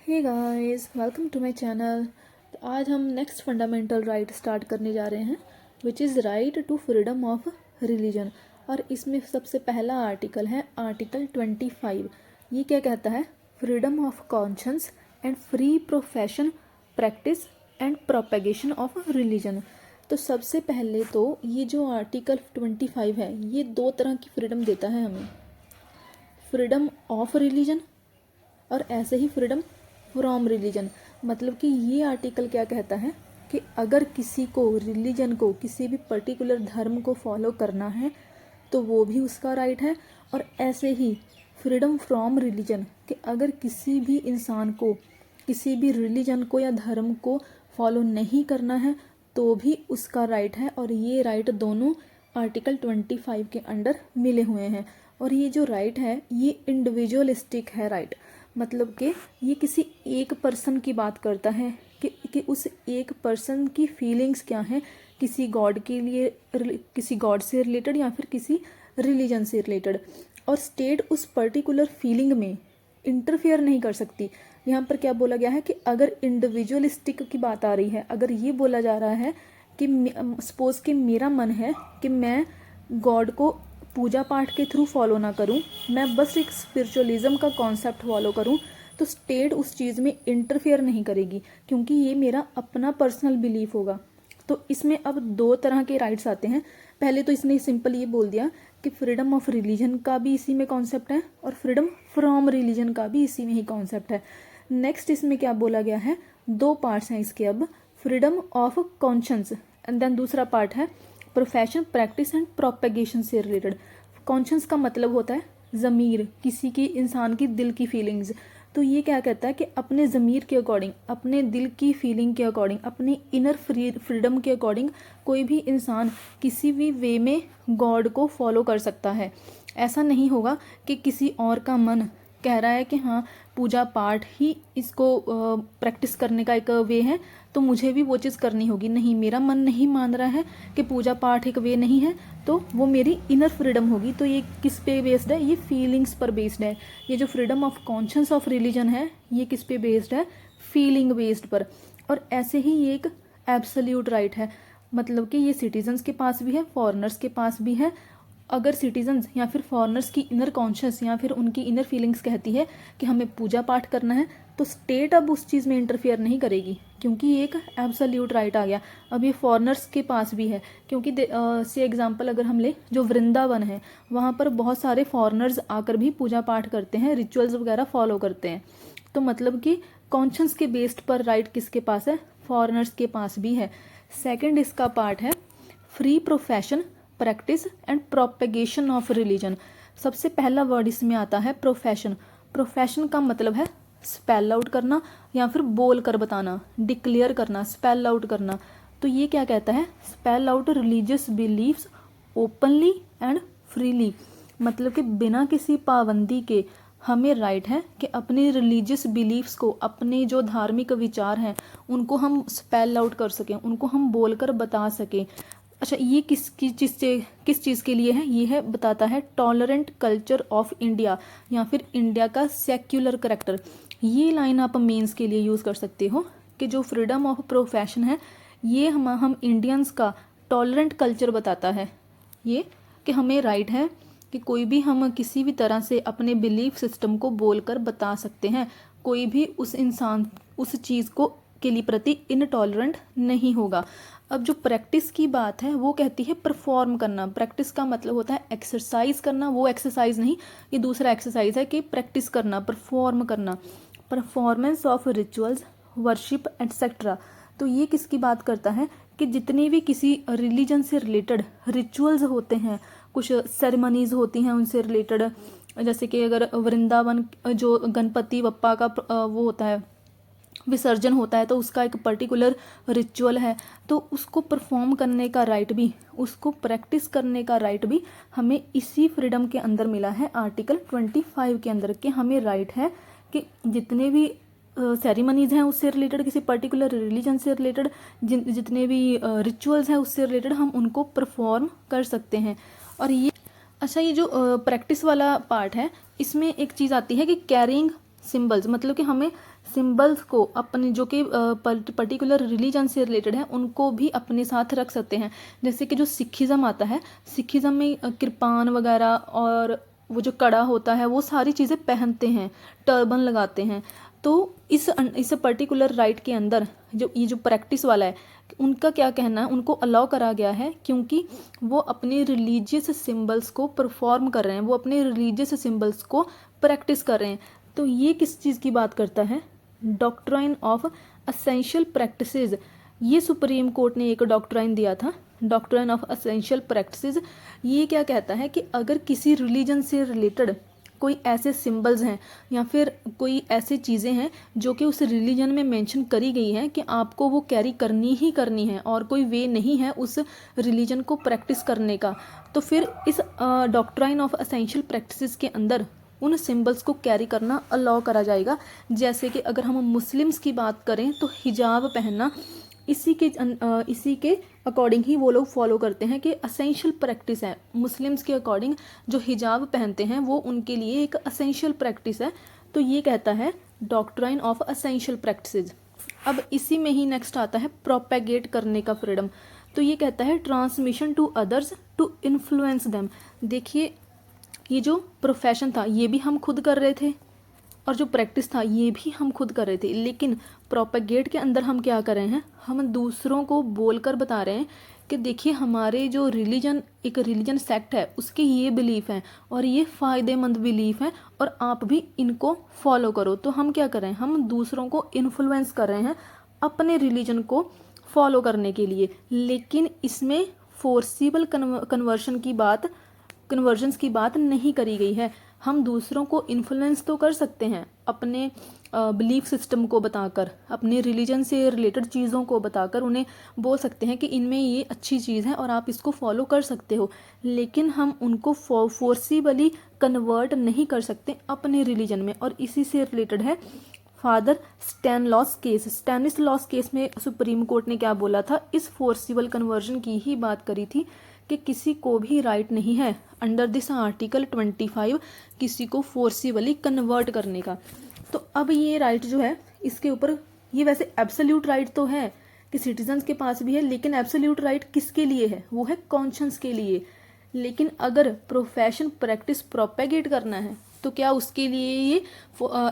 Hey guys, welcome to my channel. तो आज हम नेक्स्ट फंडामेंटल राइट स्टार्ट करने जा रहे हैं, which is right to freedom of religion. और इसमें सबसे पहला आर्टिकल है आर्टिकल 25। ये क्या कहता है? Freedom of conscience and free profession, practice and propagation of religion. तो सबसे पहले तो ये जो आर्टिकल 25 है, ये दो तरह की फ्रीडम देता है हमें, फ्रीडम ऑफ रिलीजन और ऐसे ही फ्रीडम फ्रॉम रिलीजन। मतलब कि ये आर्टिकल क्या कहता है कि अगर किसी को रिलीजन को, किसी भी पर्टिकुलर धर्म को फॉलो करना है तो वो भी उसका राइट है। और ऐसे ही फ्रीडम फ्रॉम रिलीजन कि अगर किसी भी इंसान को किसी भी रिलीजन को या धर्म को फॉलो नहीं करना है तो भी उसका राइट है। और ये राइट दोनों आर्टिकल 25 के अंडर मिले हुए हैं। और ये जो राइट है ये इंडिविजुअलिस्टिक है राइट, मतलब कि ये किसी एक पर्सन की बात करता है कि उस एक पर्सन की फीलिंग्स क्या हैं, किसी गॉड के लिए, किसी गॉड से रिलेटेड या फिर किसी रिलीजन से रिलेटेड। और स्टेट उस पर्टिकुलर फीलिंग में इंटरफेयर नहीं कर सकती। यहाँ पर क्या बोला गया है कि अगर इंडिविजुअलिस्टिक की बात आ रही है, अगर ये बोला जा रहा है कि सपोज कि मेरा मन है कि मैं गॉड को पूजा पाठ के थ्रू फॉलो ना करूं, मैं बस एक स्पिरिचुअलिज्म का कॉन्सेप्ट फॉलो करूं, तो स्टेट उस चीज़ में इंटरफेयर नहीं करेगी क्योंकि ये मेरा अपना पर्सनल बिलीफ होगा। तो इसमें अब दो तरह के राइट्स आते हैं। पहले तो इसने सिंपल ये बोल दिया कि फ्रीडम ऑफ रिलीजन का भी इसी में कॉन्सेप्ट है और फ्रीडम फ्रॉम रिलीजन का भी इसी में ही कॉन्सेप्ट है। नेक्स्ट इसमें क्या बोला गया है, दो पार्ट्स हैं इसके अब, freedom of conscience and then दूसरा पार्ट है प्रोफेशन, प्रैक्टिस एंड प्रोपेगेशन से रिलेटेड। कॉन्शंस का मतलब होता है ज़मीर, किसी की, इंसान की दिल की फीलिंग्स। तो ये क्या कहता है कि अपने ज़मीर के अकॉर्डिंग, अपने दिल की फीलिंग के अकॉर्डिंग, अपनी इनर फ्रीडम के अकॉर्डिंग कोई भी इंसान किसी भी वे में गॉड को फॉलो कर सकता है। ऐसा नहीं होगा कि किसी और का मन कह रहा है कि हाँ पूजा पाठ ही इसको प्रैक्टिस करने का एक वे है तो मुझे भी वो चीज़ करनी होगी। नहीं, मेरा मन नहीं मान रहा है कि पूजा पाठ एक वे नहीं है तो वो मेरी इनर फ्रीडम होगी। तो ये किस पे बेस्ड है? ये फीलिंग्स पर बेस्ड है। ये जो freedom of conscious of religion है ये किस पे बेस्ड है? फीलिंग बेस्ड पर। और ऐसे ही ये एक एब्सोल्यूट राइट है, मतलब कि ये सिटीजन्स के पास भी है, फॉरेनर्स के पास भी है। अगर सिटीजन्स या फिर फॉरेनर्स की इनर कॉन्शियस या फिर उनकी इनर फीलिंग्स कहती है कि हमें पूजा पाठ करना है तो स्टेट अब उस चीज़ में इंटरफेयर नहीं करेगी क्योंकि ये एक एब्सोल्यूट राइट आ गया। अब ये फॉरेनर्स के पास भी है क्योंकि से एग्जांपल अगर हम ले, जो वृंदावन है वहाँ पर बहुत सारे फॉरेनर्स आकर भी पूजा पाठ करते हैं, रिचुअल्स वगैरह फॉलो करते हैं। तो मतलब कि कॉन्शियस के बेस्ड पर राइट किसके पास है? फॉरेनर्स के पास भी है। सेकेंड इसका पार्ट है free profession, practice and propagation of religion. सबसे पहला वर्ड इसमें आता है प्रोफेशन। प्रोफेशन का मतलब है स्पेल आउट करना या फिर बोल कर बताना, डिक्लेयर करना, स्पेल आउट करना। तो ये क्या कहता है? Spell out religious believes openly and freely. मतलब कि बिना किसी पाबंदी के हमें राइट है कि अपने रिलीजियस बिलीफ्स को, अपने जो धार्मिक विचार हैं उनको हम स्पेल आउट कर सकें, उनको हम बोलकर बता सकें। अच्छा, ये किस चीज़ के लिए है? ये है, बताता है टॉलरेंट कल्चर ऑफ इंडिया या फिर इंडिया का सेक्युलर करेक्टर। ये लाइन आप मेंस के लिए यूज़ कर सकते हो कि जो फ्रीडम ऑफ प्रोफेशन है ये हम इंडियंस का टॉलरेंट कल्चर बताता है। ये कि हमें राइट है कि कोई भी हम किसी भी तरह से अपने बिलीफ सिस्टम को बोलकर बता सकते हैं। कोई भी उस इंसान उस चीज़ को के लिए प्रति इनटॉलरेंट नहीं होगा। अब जो प्रैक्टिस की बात है वो कहती है परफॉर्म करना। प्रैक्टिस का मतलब होता है एक्सरसाइज करना, वो एक्सरसाइज नहीं, ये दूसरा एक्सरसाइज है कि प्रैक्टिस करना, परफॉर्म करना। Performance of rituals, worship etcetera. तो ये किसकी बात करता है कि जितने भी किसी रिलीजन से रिलेटेड रिचुअल्स होते हैं, कुछ सेरेमनीज होती हैं उनसे रिलेटेड, जैसे कि अगर वृंदावन जो गणपति बप्पा का वो होता है, विसर्जन होता है, तो उसका एक पर्टिकुलर रिचुअल है, तो उसको परफॉर्म करने का राइट भी, उसको प्रैक्टिस करने का राइट भी हमें इसी फ्रीडम के अंदर मिला है आर्टिकल 25 के अंदर। कि हमें राइट है कि जितने भी सेरेमनीज हैं उससे रिलेटेड, किसी पर्टिकुलर रिलीजन से रिलेटेड जितने भी रिचुअल्स हैं उससे रिलेटेड हम उनको परफॉर्म कर सकते हैं। और ये अच्छा, ये जो प्रैक्टिस वाला पार्ट है इसमें एक चीज़ आती है कि कैरिंग सिंबल्स, मतलब कि हमें सिंबल्स को अपने जो कि पर्टिकुलर रिलीजन से रिलेटेड है उनको भी अपने साथ रख सकते हैं। जैसे कि जो सिखिज़म आता है, सिखिज़म में कृपान वगैरह और वो जो कड़ा होता है वो सारी चीज़ें पहनते हैं, टर्बन लगाते हैं। तो इस पर्टिकुलर राइट के अंदर जो ये जो प्रैक्टिस वाला है उनका क्या कहना है, उनको अलाउ करा गया है क्योंकि वो अपने रिलीजियस सिंबल्स को परफॉर्म कर रहे हैं, वो अपने रिलीजियस सिंबल्स को प्रैक्टिस कर रहे हैं। तो ये किस चीज़ की बात करता है, डॉक्ट्राइन ऑफ असेंशियल प्रैक्टिसेस। ये सुप्रीम कोर्ट ने एक डॉक्ट्राइन दिया था, डॉक्ट्राइन ऑफ असेंशियल प्रैक्टिसेस। ये क्या कहता है कि अगर किसी रिलीजन से रिलेटेड कोई ऐसे सिंबल्स हैं या फिर कोई ऐसी चीज़ें हैं जो कि उस रिलीजन में मेंशन करी गई हैं कि आपको वो कैरी करनी ही करनी है और कोई वे नहीं है उस रिलीजन को प्रैक्टिस करने का, तो फिर इस डॉक्ट्राइन ऑफ असेंशियल प्रैक्टिसेस के अंदर उन सिंबल्स को कैरी करना अलाउ करा जाएगा। जैसे कि अगर हम मुस्लिम्स की बात करें तो हिजाब पहनना इसी के अकॉर्डिंग ही वो लोग फॉलो करते हैं कि असेंशियल प्रैक्टिस है। मुस्लिम्स के अकॉर्डिंग जो हिजाब पहनते हैं वो उनके लिए एक असेंशियल प्रैक्टिस है। तो ये कहता है डॉक्ट्राइन ऑफ असेंशियल प्रैक्टिसेस। अब इसी में ही नेक्स्ट आता है प्रोपेगेट करने का फ्रीडम। तो ये कहता है transmission to others to influence them. देखिए ये जो प्रोफेशन था ये भी हम खुद कर रहे थे और जो प्रैक्टिस था ये भी हम खुद कर रहे थे, लेकिन प्रोपेगेट के अंदर हम क्या कर रहे हैं, हम दूसरों को बोलकर बता रहे हैं कि देखिए हमारे जो रिलीजन, एक रिलीजन सेक्ट है उसके ये बिलीफ हैं और ये फ़ायदेमंद बिलीफ हैं और आप भी इनको फॉलो करो। तो हम क्या कर रहे हैं, हम दूसरों को इन्फ्लुएंस कर रहे हैं अपने रिलीजन को फॉलो करने के लिए। लेकिन इसमें फोर्सिबल कन्वर्जन्स की बात नहीं करी गई है। हम दूसरों को इन्फ्लुएंस तो कर सकते हैं अपने बिलीफ सिस्टम को बताकर, अपने रिलीजन से रिलेटेड चीज़ों को बताकर उन्हें बोल सकते हैं कि इनमें ये अच्छी चीज़ है और आप इसको फॉलो कर सकते हो, लेकिन हम उनको फोर्सिबली कन्वर्ट नहीं कर सकते अपने रिलीजन में। और इसी से रिलेटेड है father Stanislaus case. Stanislaus case में सुप्रीम कोर्ट ने क्या बोला था, इस फोर्सिबल कन्वर्जन की ही बात करी थी कि किसी को भी राइट नहीं है अंडर दिस आर्टिकल 25 किसी को फोर्सिबली कन्वर्ट करने का। तो अब ये राइट जो है इसके ऊपर, ये वैसे एब्सोल्यूट राइट तो है कि सिटीजन्स के पास भी है, लेकिन एब्सोल्यूट राइट किसके लिए है, वो है कॉन्शियंस के लिए। लेकिन अगर प्रोफेशन प्रैक्टिस प्रोपेगेट करना है तो क्या उसके लिए ये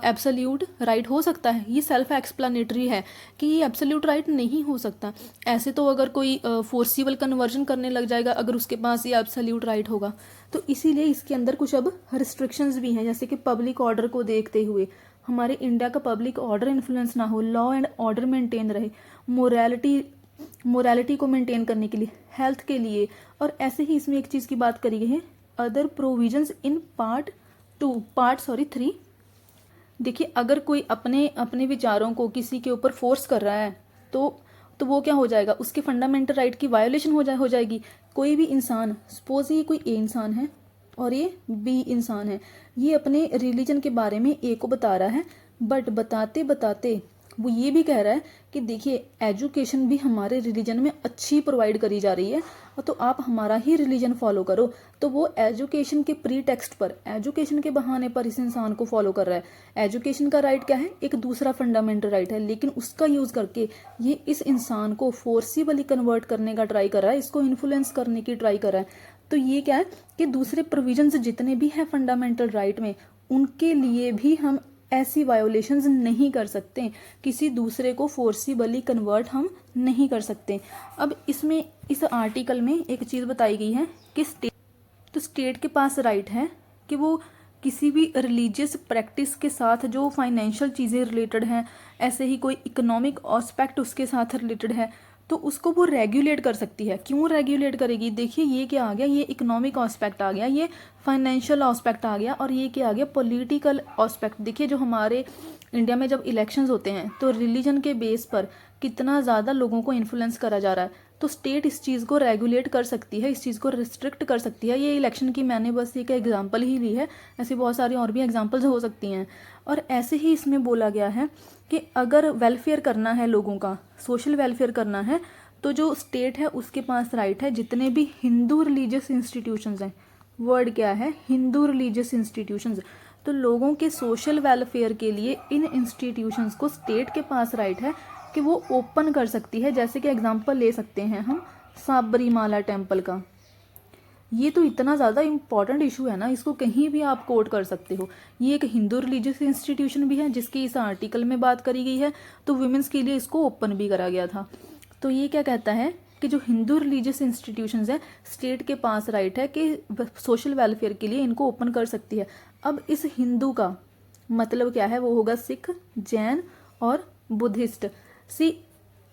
एब्सोल्यूट राइट हो सकता है? ये सेल्फ एक्सप्लेनेटरी है कि ये एब्सोल्यूट राइट नहीं हो सकता। ऐसे तो अगर कोई फोर्सिबल कन्वर्जन करने लग जाएगा अगर उसके पास ये एब्सोल्यूट राइट होगा, तो इसीलिए इसके अंदर कुछ अब रिस्ट्रिक्शंस भी हैं। जैसे कि पब्लिक ऑर्डर को देखते हुए हमारे इंडिया का पब्लिक ऑर्डर इन्फ्लुएंस ना हो, लॉ एंड ऑर्डर मेंटेन रहे, मोरालिटी को मेंटेन करने के लिए, हेल्थ के लिए। और ऐसे ही इसमें एक चीज़ की बात करी गई है, अदर प्रोविजंस इन पार्ट 3। देखिए अगर कोई अपने विचारों को किसी के ऊपर फोर्स कर रहा है तो वो क्या हो जाएगा, उसके फंडामेंटल राइट की वायोलेशन हो जाएगी। कोई भी इंसान, सपोज ये कोई ए इंसान है और ये बी इंसान है, ये अपने रिलीजन के बारे में ए को बता रहा है, बट बताते बताते वो ये भी कह रहा है कि देखिए एजुकेशन भी हमारे रिलीजन में अच्छी प्रोवाइड करी जा रही है और तो आप हमारा ही रिलीजन फॉलो करो। तो वो एजुकेशन के प्री टेक्स्ट पर, एजुकेशन के बहाने पर इस इंसान को फॉलो कर रहा है। एजुकेशन का राइट क्या है, एक दूसरा फंडामेंटल राइट है, लेकिन उसका यूज़ करके ये इस इंसान को फोर्सिबली कन्वर्ट करने का ट्राई कर रहा है, इसको इन्फ्लुएंस करने की ट्राई कर रहा है। तो ये क्या है कि दूसरे प्रोविजंस जितने भी हैं फंडामेंटल राइट में, उनके लिए भी हम ऐसी वायोलेशंस नहीं कर सकते, किसी दूसरे को फोर्सिबली कन्वर्ट हम नहीं कर सकते। अब इसमें इस आर्टिकल में एक चीज़ बताई गई है कि स्टेट के पास राइट है कि वो किसी भी रिलीजियस प्रैक्टिस के साथ जो फाइनेंशियल चीज़ें रिलेटेड हैं, ऐसे ही कोई इकोनॉमिक एस्पेक्ट उसके साथ रिलेटेड है, तो उसको वो रेगुलेट कर सकती है। क्यों रेगुलेट करेगी, देखिए ये क्या आ गया, ये इकोनॉमिक एस्पेक्ट आ गया, ये फाइनेंशियल एस्पेक्ट आ गया, और ये क्या आ गया, पॉलिटिकल एस्पेक्ट। देखिए जो हमारे इंडिया में जब इलेक्शंस होते हैं तो रिलीजन के बेस पर कितना ज़्यादा लोगों को इन्फ्लुएंस करा जा रहा है, तो स्टेट इस चीज़ को रेगुलेट कर सकती है, इस चीज़ को रिस्ट्रिक्ट कर सकती है। ये इलेक्शन की मैंने बस एक एग्जांपल ही ली है, ऐसी बहुत सारी और भी एग्जांपल्स हो सकती हैं। और ऐसे ही इसमें बोला गया है कि अगर वेलफेयर करना है लोगों का, सोशल वेलफेयर करना है, तो जो स्टेट है उसके पास राइट है जितने भी हिंदू रिलीजियस इंस्टीट्यूशंस हैं, वर्ड क्या है, हिंदू रिलीजियस इंस्टीट्यूशंस, तो लोगों के सोशल वेलफेयर के लिए इन इंस्टीट्यूशंस को स्टेट के पास राइट है कि वो ओपन कर सकती है। जैसे कि एग्जांपल ले सकते हैं हम साबरीमाला टेम्पल का। ये तो इतना ज़्यादा इम्पॉर्टेंट इशू है ना, इसको कहीं भी आप कोट कर सकते हो। ये एक हिंदू रिलीजियस इंस्टीट्यूशन भी है जिसकी इस आर्टिकल में बात करी गई है, तो वुमेंस के लिए इसको ओपन भी करा गया था। तो ये क्या कहता है कि जो हिंदू रिलीजियस इंस्टीट्यूशंस हैं स्टेट के पास राइट है कि सोशल वेलफेयर के लिए इनको ओपन कर सकती है। अब इस हिंदू का मतलब क्या है, वो होगा सिख, जैन और बुद्धिस्ट। सी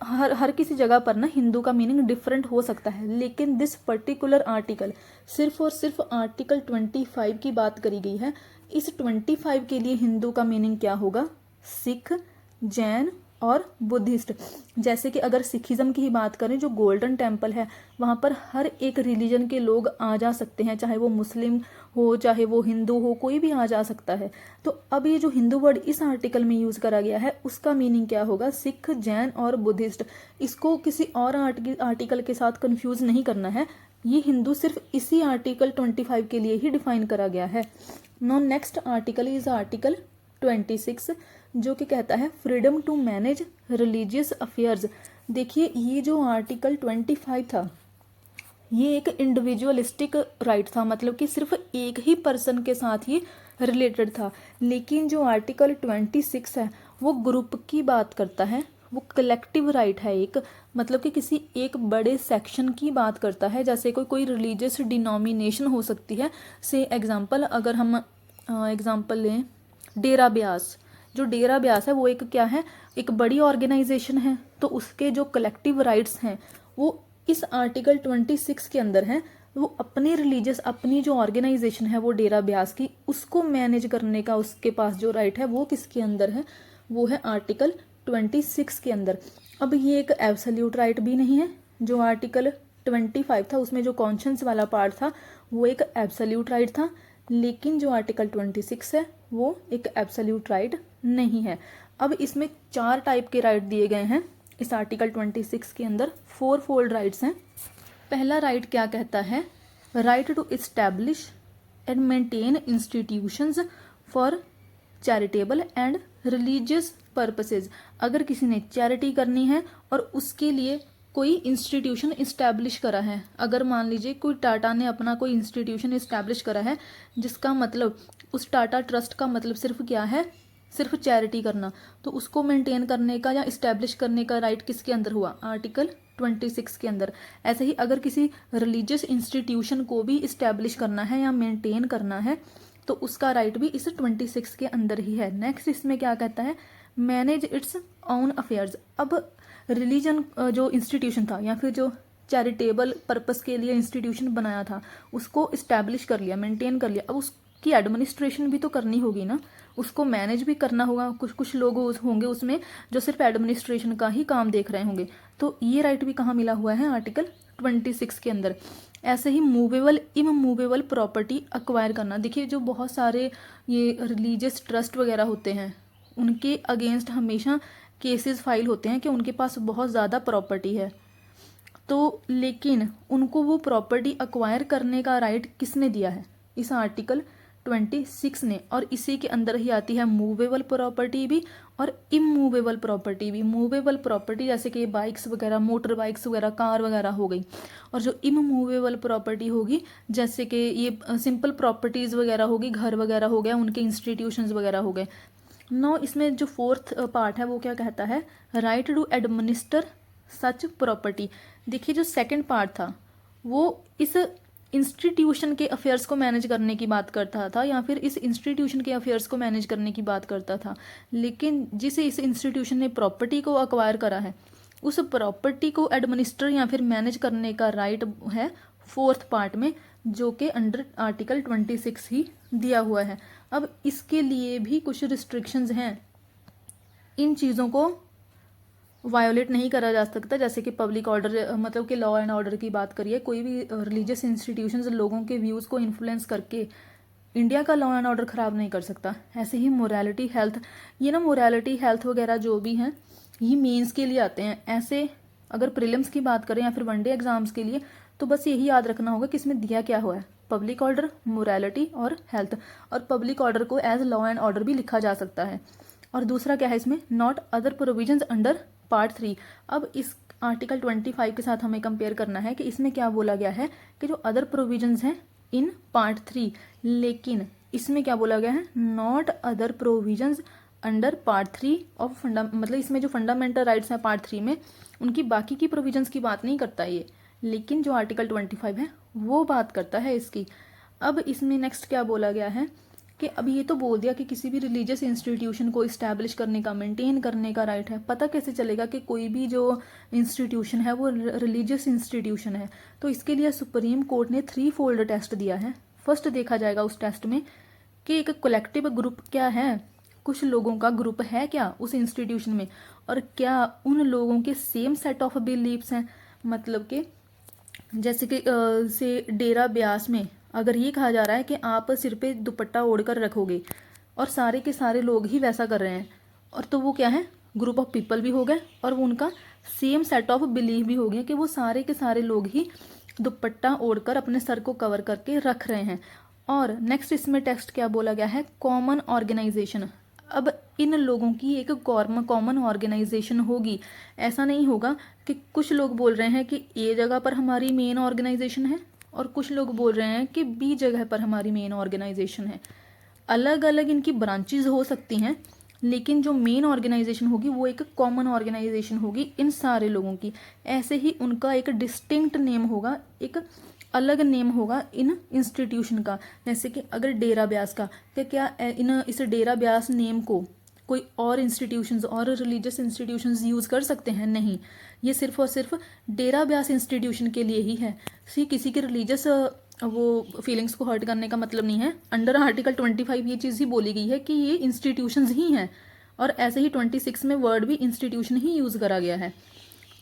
हर किसी जगह पर ना हिंदू का मीनिंग डिफरेंट हो सकता है, लेकिन दिस पर्टिकुलर आर्टिकल सिर्फ और सिर्फ आर्टिकल 25 की बात करी गई है। इस 25 के लिए हिंदू का मीनिंग क्या होगा, सिख, जैन और बुद्धिस्ट। जैसे कि अगर सिखिज्म की ही बात करें, जो गोल्डन टेम्पल है वहाँ पर हर एक रिलीजन के लोग आ जा सकते हैं, चाहे वो मुस्लिम हो चाहे वो हिंदू हो, कोई भी आ जा सकता है। तो अब ये जो हिंदू वर्ड इस आर्टिकल में यूज़ करा गया है उसका मीनिंग क्या होगा, सिख, जैन और बुद्धिस्ट। इसको किसी और आर्टिकल के साथ कंफ्यूज नहीं करना है, ये हिंदू सिर्फ इसी आर्टिकल 25 के लिए ही डिफाइन करा गया है। No next article is article 26 जो कि कहता है freedom to manage religious affairs. देखिए ये जो आर्टिकल 25 था ये एक इंडिविजुअलिस्टिक राइट था, मतलब कि सिर्फ एक ही पर्सन के साथ ही रिलेटेड था। लेकिन जो आर्टिकल 26 है वो ग्रुप की बात करता है, वो कलेक्टिव राइट है एक, मतलब कि किसी एक बड़े सेक्शन की बात करता है। जैसे कोई रिलीजियस डिनोमिनेशन हो सकती है। से एग्जांपल अगर हम एग्जांपल लें डेरा ब्यास, जो डेरा ब्यास है वो एक क्या है, एक बड़ी ऑर्गेनाइजेशन है, तो उसके जो कलेक्टिव राइट्स हैं वो इस आर्टिकल 26 के अंदर है। वो अपने रिलीजियस अपनी जो ऑर्गेनाइजेशन है वो डेरा ब्यास की, उसको मैनेज करने का उसके पास जो राइट है वो किसके अंदर है, वो है आर्टिकल 26 के अंदर। अब ये एक एब्सोल्यूट राइट भी नहीं है। जो आर्टिकल 25 था उसमें जो कॉन्शियंस वाला पार्ट था वो एक एब्सोल्यूट राइट था, लेकिन जो आर्टिकल 26 है वो एक एब्सोल्यूट राइट नहीं है। अब इसमें 4 टाइप के राइट दिए गए हैं इस आर्टिकल 26 के अंदर, 4 फोल्ड राइट्स हैं। पहला राइट क्या कहता है, right to establish and maintain institutions for charitable and religious purposes. अगर किसी ने चैरिटी करनी है और उसके लिए कोई इंस्टीट्यूशन इस्टेब्लिश करा है, अगर मान लीजिए कोई टाटा ने अपना कोई इंस्टीट्यूशन इस्टेब्लिश करा है जिसका मतलब उस टाटा ट्रस्ट का मतलब सिर्फ क्या है, सिर्फ चैरिटी करना, तो उसको मेंटेन करने का या इस्टेब्लिश करने का राइट किसके अंदर हुआ, आर्टिकल 26 के अंदर। ऐसे ही अगर किसी रिलीजियस इंस्टीट्यूशन को भी इस्टेब्लिश करना है या मेंटेन करना है तो उसका राइट भी इस 26 के अंदर ही है। नेक्स्ट इसमें क्या कहता है, मैनेज इट्स ओन अफेयर्स। अब रिलीजन जो इंस्टीट्यूशन था या फिर जो चैरिटेबल पर्पस के लिए इंस्टीट्यूशन बनाया था उसको इस्टेब्लिश कर लिया, मेंटेन कर लिया, अब उसकी एडमिनिस्ट्रेशन भी तो करनी होगी ना, उसको मैनेज भी करना होगा। कुछ लोग होंगे उसमें जो सिर्फ एडमिनिस्ट्रेशन का ही काम देख रहे होंगे, तो ये राइट भी कहाँ मिला हुआ है, आर्टिकल 26 के अंदर। ऐसे ही मूवेबल इमूवेबल प्रॉपर्टी अक्वायर करना। देखिए जो बहुत सारे ये रिलीजियस ट्रस्ट वगैरह होते हैं उनके अगेंस्ट हमेशा केसेस फाइल होते हैं कि उनके पास बहुत ज़्यादा प्रॉपर्टी है, तो लेकिन उनको वो प्रॉपर्टी अक्वायर करने का राइट किसने दिया है, इस आर्टिकल 26 ने। और इसी के अंदर ही आती है मूवेबल प्रॉपर्टी भी और इमूवेबल प्रॉपर्टी भी। मूवेबल प्रॉपर्टी जैसे कि बाइक्स वगैरह, मोटर बाइक्स वगैरह, कार वगैरह हो गई, और जो इमूवेबल प्रॉपर्टी होगी जैसे कि ये सिंपल प्रॉपर्टीज़ वगैरह होगी, घर वगैरह हो गया, उनके इंस्टीट्यूशंस वगैरह हो गए। नो इसमें जो 4th पार्ट है वो क्या कहता है, right to administer such property. देखिए जो 2nd पार्ट था वो इस इंस्टीट्यूशन के अफेयर्स को मैनेज करने की बात करता था या फिर इस इंस्टीट्यूशन के अफेयर्स को मैनेज करने की बात करता था, लेकिन जिसे इस इंस्टीट्यूशन ने प्रॉपर्टी को अक्वायर करा है उस प्रॉपर्टी को एडमिनिस्टर या फिर मैनेज करने का राइट है 4th पार्ट में, जो कि अंडर आर्टिकल 26 ही दिया हुआ है। अब इसके लिए भी कुछ रिस्ट्रिक्शंस हैं, इन चीज़ों को वायोलेट नहीं करा जा सकता। जैसे कि पब्लिक ऑर्डर, मतलब कि लॉ एंड ऑर्डर की बात करिए, कोई भी रिलीजियस इंस्टीट्यूशंस लोगों के व्यूज़ को इन्फ्लुएंस करके इंडिया का लॉ एंड ऑर्डर ख़राब नहीं कर सकता। ऐसे ही मोरालिटी हेल्थ, ये ना मोरालिटी हेल्थ वगैरह जो भी हैं ये मेंस के लिए आते हैं। ऐसे अगर प्रीलिम्स की बात करें या फिर वनडे एग्जाम्स के लिए तो बस यही याद रखना होगा कि इसमें दिया क्या हुआ है, पब्लिक ऑर्डर, मोरालिटी और हेल्थ। और पब्लिक ऑर्डर को एज लॉ एंड ऑर्डर भी लिखा जा सकता है। और दूसरा क्या है इसमें, not other provisions under part 3। अब इस आर्टिकल 25 के साथ हमें कंपेयर करना है कि इसमें क्या बोला गया है कि जो अदर प्रोविजंस हैं इन पार्ट 3, लेकिन इसमें क्या बोला गया है, not other provisions under part 3 of मतलब इसमें जो फंडामेंटल राइट्स हैं पार्ट 3 में, उनकी बाकी की प्रोविजंस की बात नहीं करता ये, लेकिन जो आर्टिकल 25 है वो बात करता है इसकी। अब इसमें नेक्स्ट क्या बोला गया है कि अभी ये तो बोल दिया कि किसी भी रिलीजियस इंस्टीट्यूशन को इस्टेब्लिश करने का, मेंटेन करने का राइट है। पता कैसे चलेगा कि कोई भी जो इंस्टीट्यूशन है वो रिलीजियस इंस्टीट्यूशन है? तो इसके लिए सुप्रीम कोर्ट ने 3 फोल्ड टेस्ट दिया है। फर्स्ट देखा जाएगा उस टेस्ट में कि एक कलेक्टिव ग्रुप क्या है, कुछ लोगों का ग्रुप है क्या उस इंस्टीट्यूशन में, और क्या उन लोगों के सेम सेट ऑफ बिलीव्स हैं। मतलब कि जैसे कि से डेरा ब्यास में अगर ये कहा जा रहा है कि आप सिर पे दुपट्टा ओढ़ कर रखोगे और सारे के सारे लोग ही वैसा कर रहे हैं, और तो वो क्या है, ग्रुप ऑफ पीपल भी हो गए और वो उनका सेम सेट ऑफ बिलीव भी हो गया कि वो सारे के सारे लोग ही दुपट्टा ओढ़कर अपने सर को कवर करके रख रहे हैं। और नेक्स्ट इसमें टेक्स्ट क्या बोला गया है, कॉमन ऑर्गेनाइजेशन। अब इन लोगों की एक कॉमन ऑर्गेनाइजेशन होगी। ऐसा नहीं होगा कि कुछ लोग बोल रहे हैं कि ए जगह पर हमारी मेन ऑर्गेनाइजेशन है और कुछ लोग बोल रहे हैं कि बी जगह पर हमारी मेन ऑर्गेनाइजेशन है। अलग अलग इनकी ब्रांचेज हो सकती हैं, लेकिन जो मेन ऑर्गेनाइजेशन होगी वो एक कॉमन ऑर्गेनाइजेशन होगी इन सारे लोगों की। ऐसे ही उनका एक डिस्टिंक्ट नेम होगा, एक अलग नेम होगा इन इंस्टीट्यूशन का। जैसे कि अगर डेरा ब्यास का, क्या इस डेरा ब्यास नेम को कोई और इंस्टीट्यूशंस और रिलीजियस इंस्टीट्यूशंस यूज़ कर सकते हैं? नहीं, ये सिर्फ और सिर्फ डेरा ब्यास इंस्टीट्यूशन के लिए ही है। किसी के रिलीजियस वो फीलिंग्स को हर्ट करने का मतलब नहीं है। अंडर आर्टिकल 25 ये चीज़ ही बोली गई है कि ये इंस्टीट्यूशंस ही हैं, और ऐसे ही 26 में वर्ड भी इंस्टीट्यूशन ही यूज़ करा गया है।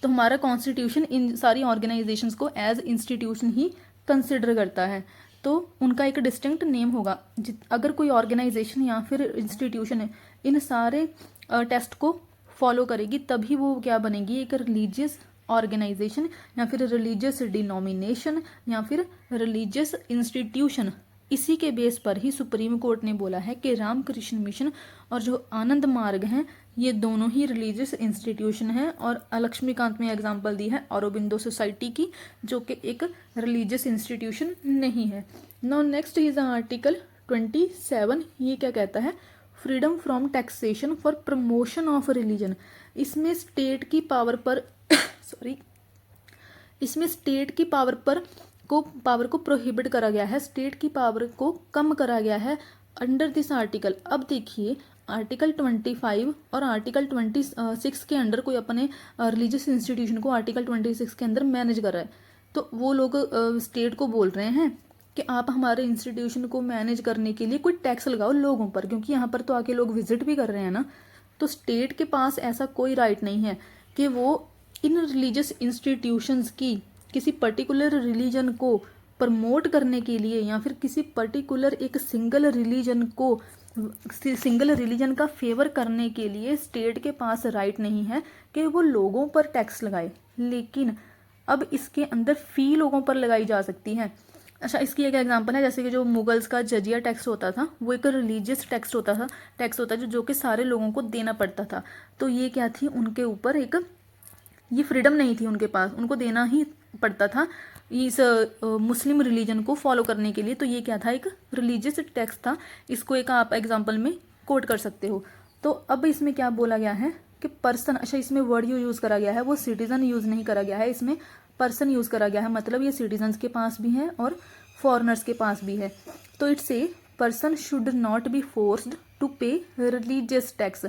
तो हमारा कॉन्स्टिट्यूशन इन सारी ऑर्गेनाइजेशंस को एज इंस्टीट्यूशन ही कंसिडर करता है। तो उनका एक डिस्टिंक्ट नेम होगा। अगर कोई ऑर्गेनाइजेशन या फिर इंस्टीट्यूशन है इन सारे टेस्ट को फॉलो करेगी, तभी वो क्या बनेगी, एक रिलीजियस ऑर्गेनाइजेशन या फिर रिलीजियस डिनोमिनेशन या फिर रिलीजियस इंस्टीट्यूशन। इसी के बेस पर ही सुप्रीम कोर्ट ने बोला है कि रामकृष्ण मिशन और जो आनंद मार्ग हैं ये दोनों ही रिलीजियस इंस्टीट्यूशन हैं। और लक्ष्मीकांत में एग्जांपल दी है औरोबिंदो सोसाइटी की, जो कि एक रिलीजियस इंस्टीट्यूशन नहीं है। Now next is article 27। ये क्या कहता है, freedom from taxation for promotion of religion. इसमें स्टेट की पावर पर इसमें स्टेट की पावर को प्रोहिबिट करा गया है, स्टेट की पावर को कम करा गया है अंडर दिस आर्टिकल। अब देखिए आर्टिकल 25 और आर्टिकल 26 के अंडर कोई अपने रिलीजियस इंस्टीट्यूशन को आर्टिकल 26 के अंदर मैनेज कर रहा है, तो वो लोग स्टेट को बोल रहे हैं कि आप हमारे इंस्टीट्यूशन को मैनेज करने के लिए कोई टैक्स लगाओ लोगों पर, क्योंकि यहाँ पर तो आके लोग विजिट भी कर रहे हैं ना। तो स्टेट के पास ऐसा कोई राइट नहीं है कि वो इन रिलीजियस इंस्टीट्यूशंस की किसी पर्टिकुलर रिलीजन को प्रमोट करने के लिए या फिर किसी पर्टिकुलर एक सिंगल रिलीजन का फेवर करने के लिए स्टेट के पास राइट नहीं है कि वो लोगों पर टैक्स लगाए। लेकिन अब इसके अंदर फी लोगों पर लगाई जा सकती है। अच्छा, इसकी एक एग्जांपल है, जैसे कि जो मुगल्स का जजिया टैक्स होता था वो एक रिलीजियस टैक्स होता जो कि सारे लोगों को देना पड़ता था। तो ये क्या थी, उनके ऊपर एक ये फ्रीडम नहीं थी उनके पास, उनको देना ही पड़ता था इस मुस्लिम रिलीजन को फॉलो करने के लिए। तो ये क्या था, एक रिलीजियस टैक्स था। इसको एक आप एग्जांपल में कोट कर सकते हो। तो अब इसमें क्या बोला गया है कि पर्सन, अच्छा इसमें वर्ड यूज़ करा गया है वो सिटीजन यूज़ नहीं करा गया है, इसमें पर्सन यूज़ करा गया है। मतलब ये सिटीजन्स के पास भी है और फॉरेनर्स के पास भी है। तो it's a person should not be forced to pay religious tax.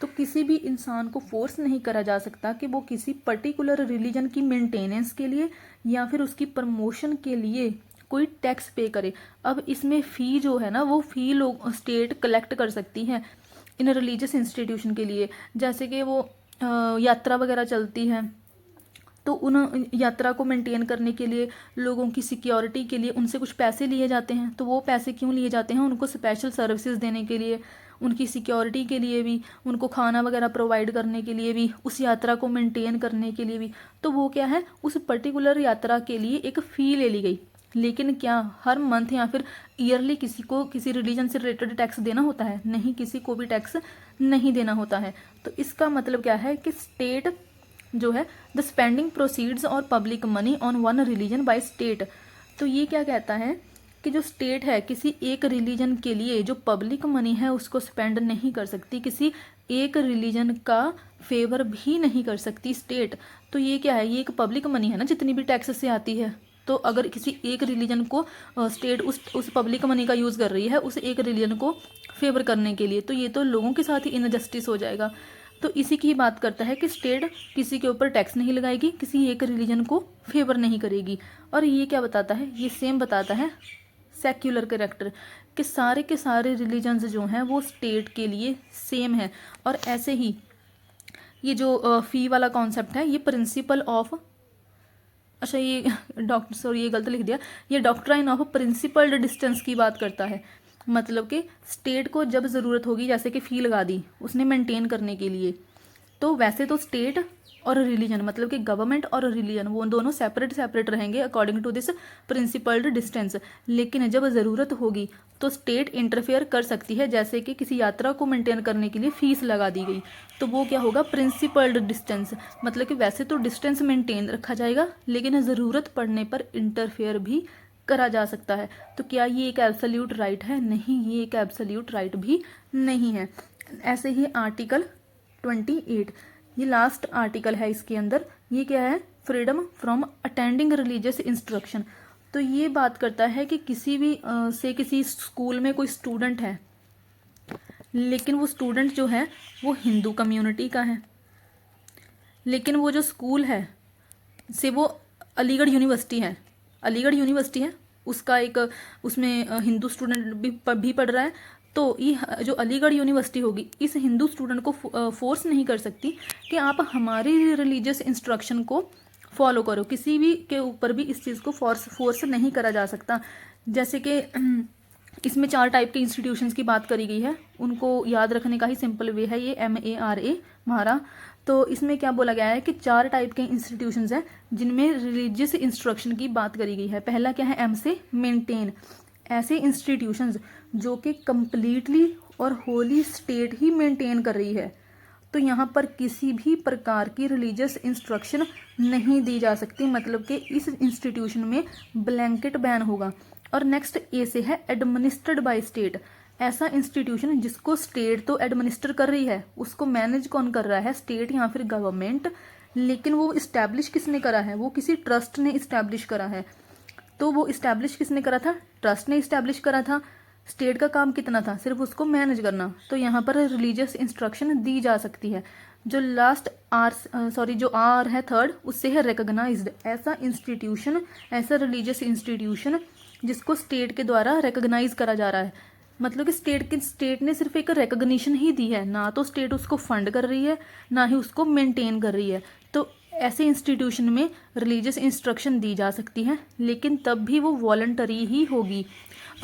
तो किसी भी इंसान को फोर्स नहीं करा जा सकता कि वो किसी पर्टिकुलर रिलीजन की मेंटेनेंस के लिए या फिर उसकी प्रमोशन के लिए कोई टैक्स पे करे। अब इसमें फ़ी जो है ना, वो फ़ी लोग स्टेट कलेक्ट कर सकती है इन रिलीजियस इंस्टीट्यूशन के लिए। जैसे कि वो यात्रा वगैरह चलती है, तो उन यात्रा को मेंटेन करने के लिए, लोगों की सिक्योरिटी के लिए उनसे कुछ पैसे लिए जाते हैं। तो वो पैसे क्यों लिए जाते हैं, उनको स्पेशल सर्विसेज देने के लिए, उनकी सिक्योरिटी के लिए भी, उनको खाना वगैरह प्रोवाइड करने के लिए भी, उस यात्रा को मेंटेन करने के लिए भी। तो वो क्या है, उस पर्टिकुलर यात्रा के लिए एक फ़ी ले ली गई। लेकिन क्या हर मंथ या फिर ईयरली किसी को किसी रिलीजन से रिलेटेड टैक्स देना होता है? नहीं, किसी को भी टैक्स नहीं देना होता है। तो इसका मतलब क्या है कि स्टेट जो है द स्पेंडिंग प्रोसीड्स और public money on one religion by state. तो ये क्या कहता है कि जो स्टेट है किसी एक रिलीजन के लिए जो पब्लिक मनी है उसको स्पेंड नहीं कर सकती, किसी एक रिलीजन का फेवर भी नहीं कर सकती स्टेट। तो ये क्या है, ये एक पब्लिक मनी है ना, जितनी भी टैक्स से आती है। तो अगर किसी एक रिलीजन को स्टेट उस पब्लिक मनी का यूज़ कर रही है उस एक रिलीजन को फेवर करने के लिए, तो ये तो लोगों के साथ ही इनजस्टिस हो जाएगा। तो इसी की ही बात करता है कि स्टेट किसी के ऊपर टैक्स नहीं लगाएगी, किसी एक रिलीजन को फेवर नहीं करेगी। और ये क्या बताता है, ये सेम बताता है सेक्युलर कैरेक्टर, कि सारे के सारे रिलीजन्स जो हैं वो स्टेट के लिए सेम है। और ऐसे ही ये जो फी वाला कॉन्सेप्ट है, ये प्रिंसिपल ऑफ, अच्छा ये ये गलत लिख दिया, ये डॉक्ट्राइन ऑफ प्रिंसिपल्ड डिस्टेंस की बात करता है। मतलब कि स्टेट को जब ज़रूरत होगी, जैसे कि फ़ी लगा दी उसने मेंटेन करने के लिए, तो वैसे तो स्टेट और रिलीजन मतलब कि गवर्नमेंट और रिलीजन वो दोनों सेपरेट रहेंगे according to this principled distance. लेकिन जब ज़रूरत होगी तो स्टेट इंटरफेयर कर सकती है, जैसे कि किसी यात्रा को मेंटेन करने के लिए फ़ीस लगा दी गई, तो वो क्या होगा, प्रिंसिपल्ड डिस्टेंस। मतलब कि वैसे तो डिस्टेंस मेंटेन रखा जाएगा लेकिन ज़रूरत पड़ने पर इंटरफेयर भी करा जा सकता है। तो क्या ये एक एब्सोल्यूट राइट है? नहीं, ये एक एब्सोल्यूट राइट भी नहीं है। ऐसे ही आर्टिकल 28, ये लास्ट आर्टिकल है इसके अंदर, ये क्या है, freedom from attending religious instruction. तो ये बात करता है कि किसी भी किसी स्कूल में कोई स्टूडेंट है, लेकिन वो स्टूडेंट जो है वो हिंदू कम्युनिटी का है, लेकिन वो जो स्कूल है से वो अलीगढ़ यूनिवर्सिटी है, उसका एक उसमें हिंदू स्टूडेंट भी पढ़ रहा है। तो ये जो अलीगढ़ यूनिवर्सिटी होगी इस हिंदू स्टूडेंट को फोर्स नहीं कर सकती कि आप हमारी रिलीजियस इंस्ट्रक्शन को फॉलो करो, किसी भी के ऊपर भी इस चीज़ को फोर्स नहीं करा जा सकता। जैसे कि इसमें 4 टाइप के इंस्टीट्यूशंस की बात करी गई है, उनको याद रखने का ही सिंपल वे है ये MARA म्हारा। तो इसमें क्या बोला गया है कि 4 टाइप के इंस्टीट्यूशंस हैं जिनमें रिलीजियस इंस्ट्रक्शन की बात करी गई है। पहला क्या है, M से मेंटेन, ऐसे इंस्टीट्यूशंस जो कि कम्प्लीटली और होली स्टेट ही मेंटेन कर रही है, तो यहाँ पर किसी भी प्रकार की रिलीजियस इंस्ट्रक्शन नहीं दी जा सकती, मतलब कि इस इंस्टीट्यूशन में ब्लैंकेट बैन होगा। और नेक्स्ट ए से है एडमिनिस्ट्रेड बाय स्टेट, ऐसा इंस्टीट्यूशन जिसको स्टेट तो एडमिनिस्टर कर रही है, उसको मैनेज कौन कर रहा है, स्टेट या फिर गवर्नमेंट, लेकिन वो इस्टेब्लिश किसने करा है, वो किसी ट्रस्ट ने इस्टेब्लिश करा है। तो वो इस्टेब्लिश किसने करा था, ट्रस्ट ने इस्टेब्लिश करा था। स्टेट का काम कितना था, सिर्फ उसको मैनेज करना। तो यहाँ पर रिलीजियस इंस्ट्रक्शन दी जा सकती है। जो लास्ट जो आर है थर्ड, उससे है रिकॉग्नाइज्ड, ऐसा इंस्टीट्यूशन, ऐसा रिलीजियस इंस्टीट्यूशन जिसको स्टेट के द्वारा रिकॉग्नाइज करा जा रहा है। मतलब कि स्टेट ने सिर्फ एक रिकॉग्निशन ही दी है, ना तो स्टेट उसको फंड कर रही है ना ही उसको मेंटेन कर रही है। तो ऐसे इंस्टीट्यूशन में रिलीजियस इंस्ट्रक्शन दी जा सकती है, लेकिन तब भी वो वॉलंटरी ही होगी।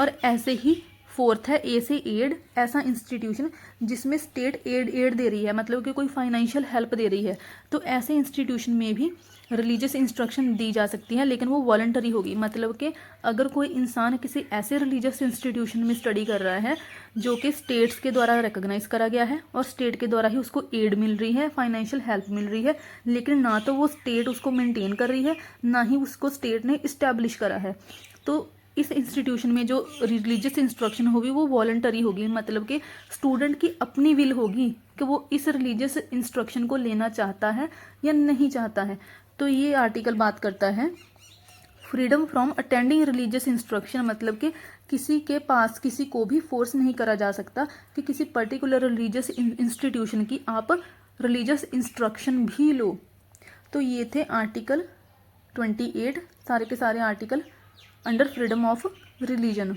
और ऐसे ही फोर्थ है ए से एड, ऐसा इंस्टीट्यूशन जिसमें स्टेट एड दे रही है, मतलब कि कोई फाइनेंशियल हेल्प दे रही है, तो ऐसे इंस्टीट्यूशन में भी रिलीजियस इंस्ट्रक्शन दी जा सकती है, लेकिन वो वॉलंटरी होगी। मतलब कि अगर कोई इंसान किसी ऐसे रिलीजियस इंस्टीट्यूशन में स्टडी कर रहा है जो कि स्टेट्स के द्वारा रिकॉग्नाइज करा गया है और स्टेट के द्वारा ही उसको एड मिल रही है, फाइनेंशियल हेल्प मिल रही है, लेकिन ना तो वो स्टेट उसको मेंटेन कर रही है ना ही उसको स्टेट ने इस्टेब्लिश करा है, तो इस इंस्टीट्यूशन में जो रिलीजियस इंस्ट्रक्शन होगी वो वॉलंटरी होगी। मतलब कि स्टूडेंट की अपनी विल होगी कि वो इस रिलीजियस इंस्ट्रक्शन को लेना चाहता है या नहीं चाहता है। तो ये आर्टिकल बात करता है freedom from attending religious instruction, मतलब कि किसी के पास किसी को भी फोर्स नहीं करा जा सकता कि किसी पर्टिकुलर रिलीजियस इंस्टीट्यूशन की आप रिलीजियस इंस्ट्रक्शन भी लो। तो ये थे आर्टिकल 28, सारे के सारे article under freedom of religion.